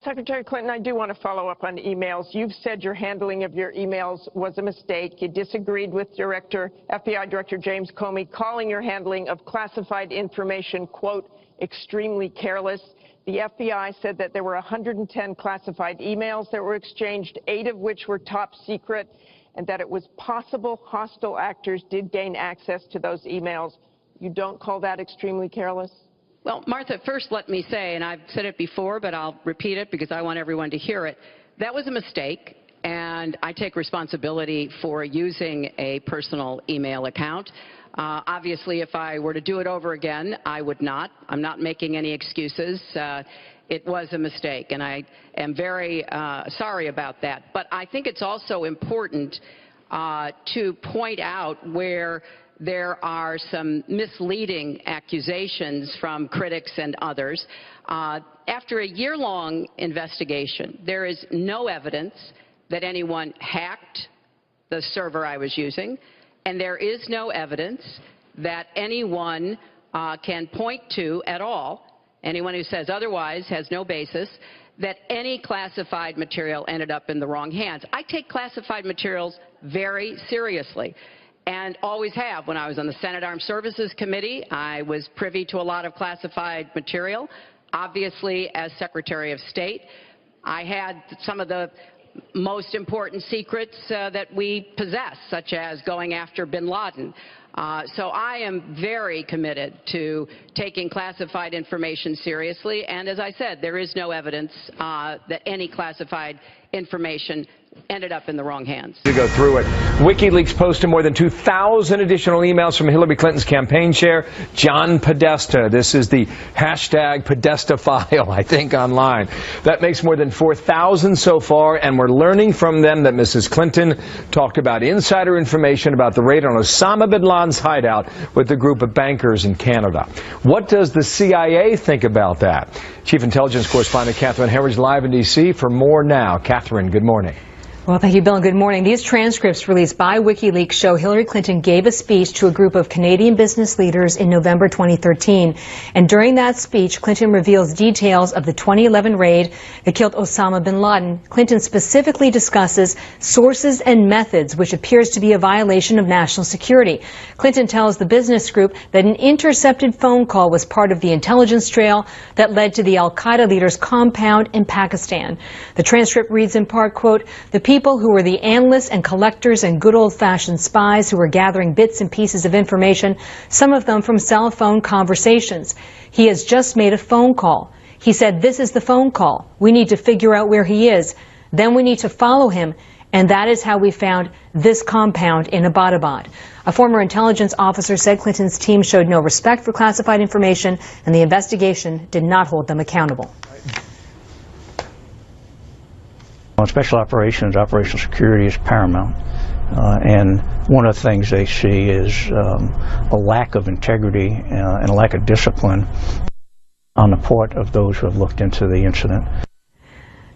Secretary Clinton, I do want to follow up on emails. You've said your handling of your emails was a mistake. You disagreed with FBI Director James Comey, calling your handling of classified information, quote, extremely careless. The FBI said that there were 110 classified emails that were exchanged, 8 of which were top secret, and that it was possible hostile actors did gain access to those emails. You don't call that extremely careless? Well, Martha, first let me say, and I've said it before, but I'll repeat it because I want everyone to hear it, that was a mistake, and I take responsibility for using a personal email account. Obviously, if I were to do it over again, I would not. I'm not making any excuses. It was a mistake, and I am very sorry about that. But I think it's also important to point out where there are some misleading accusations from critics and others. After a year-long investigation, there is no evidence that anyone hacked the server I was using, and there is no evidence that anyone can point to at all, anyone who says otherwise has no basis, that any classified material ended up in the wrong hands. I take classified materials very seriously, and always have. When I was on the Senate Armed Services Committee, I was privy to a lot of classified material. Obviously, as Secretary of State, I had some of the most important secrets that we possess, such as going after bin Laden. So I am very committed to taking classified information seriously, and as I said, there is no evidence that any classified information ended up in the wrong hands. To go through it, Wikileaks posted more than 2,000 additional emails from Hillary Clinton's campaign chair, John Podesta. This is the hashtag Podesta file, I think, online. That makes more than 4,000 so far, and we're learning from them that Mrs. Clinton talked about insider information about the raid on Osama Bin Laden's hideout with a group of bankers in Canada. What does the CIA think about that? Chief Intelligence Correspondent Catherine Herridge live in D.C. for more now. Catherine, good morning. Well, thank you, Bill, and good morning. These transcripts released by Wikileaks show Hillary Clinton gave a speech to a group of Canadian business leaders in November 2013. And during that speech, Clinton reveals details of the 2011 raid that killed Osama bin Laden. Clinton specifically discusses sources and methods, which appears to be a violation of national security. Clinton tells the business group that an intercepted phone call was part of the intelligence trail that led to the al-Qaeda leader's compound in Pakistan. The transcript reads in part, quote, "The people who were the analysts and collectors and good old-fashioned spies who were gathering bits and pieces of information, some of them from cell phone conversations. He has just made a phone call. He said, this is the phone call. We need to figure out where he is. Then we need to follow him. And that is how we found this compound in Abbottabad." A former intelligence officer said Clinton's team showed no respect for classified information, and the investigation did not hold them accountable. On special operations, operational security is paramount. And one of the things they see is a lack of integrity and a lack of discipline on the part of those who have looked into the incident.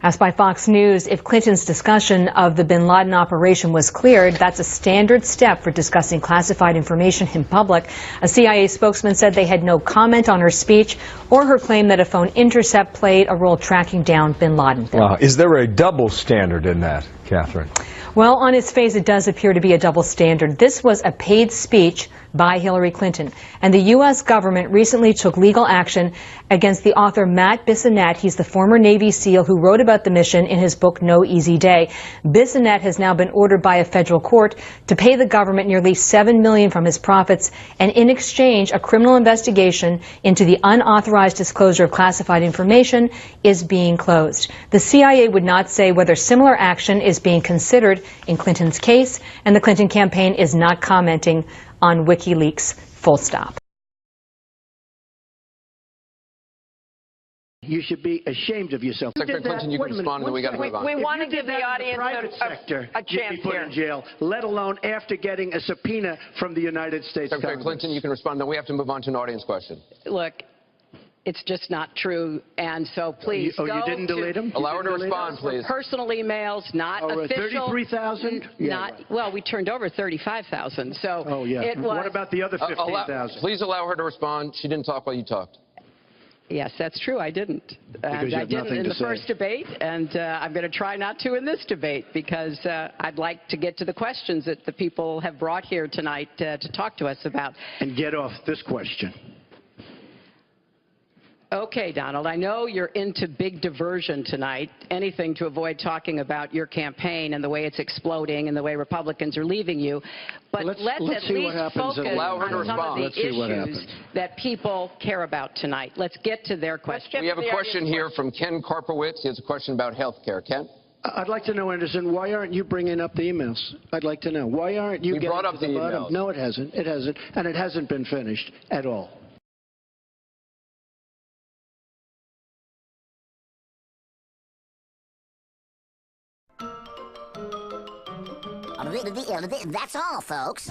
Asked by Fox News if Clinton's discussion of the bin Laden operation was cleared, that's a standard step for discussing classified information in public. A CIA spokesman said they had no comment on her speech or her claim that a phone intercept played a role tracking down bin Laden. Wow. Is there a double standard in that, Catherine? Well, on its face, it does appear to be a double standard. This was a paid speech by Hillary Clinton, and the U.S. government recently took legal action against the author Matt Bissonnette. He's the former Navy SEAL who wrote about the mission in his book No Easy Day. Bissonnette has now been ordered by a federal court to pay the government nearly $7 million from his profits, and in exchange, a criminal investigation into the unauthorized disclosure of classified information is being closed. The CIA would not say whether similar action is being considered in Clinton's case, and the Clinton campaign is not commenting on WikiLeaks, full stop. You should be ashamed of yourself. Secretary Clinton, you can respond, and we got to move on. We want to give the audience a chance be put in jail, let alone after getting a subpoena from the United States Secretary Congress. Clinton, you can respond, then we have to move on to an audience question. Look, it's just not true, and so please you didn't delete them? Allow her to respond, please. Personal emails, not official. 33,000? Not well. We turned over 35,000. So oh yeah. It was, what about the other 15,000? Please allow her to respond. She didn't talk while you talked. Yes, that's true. I didn't. And you I have didn't nothing in to the say. first debate, and I'm going to try not to in this debate because I'd like to get to the questions that the people have brought here tonight to talk to us about. And get off this question. Okay, Donald, I know you're into big diversion tonight, anything to avoid talking about your campaign and the way it's exploding and the way Republicans are leaving you. But Let's at see what least happens. focus Allow her to on some of respond. the Let's see what issues happens. that people care about tonight. Let's get to their questions. We have a question here from Ken Karpowitz. He has a question about health care. Ken? I'd like to know, Anderson, why aren't you bringing up the emails? I'd like to know. Why aren't you We getting brought up to the the bottom? emails. No, it hasn't. It hasn't. And it hasn't been finished at all. That's all, folks.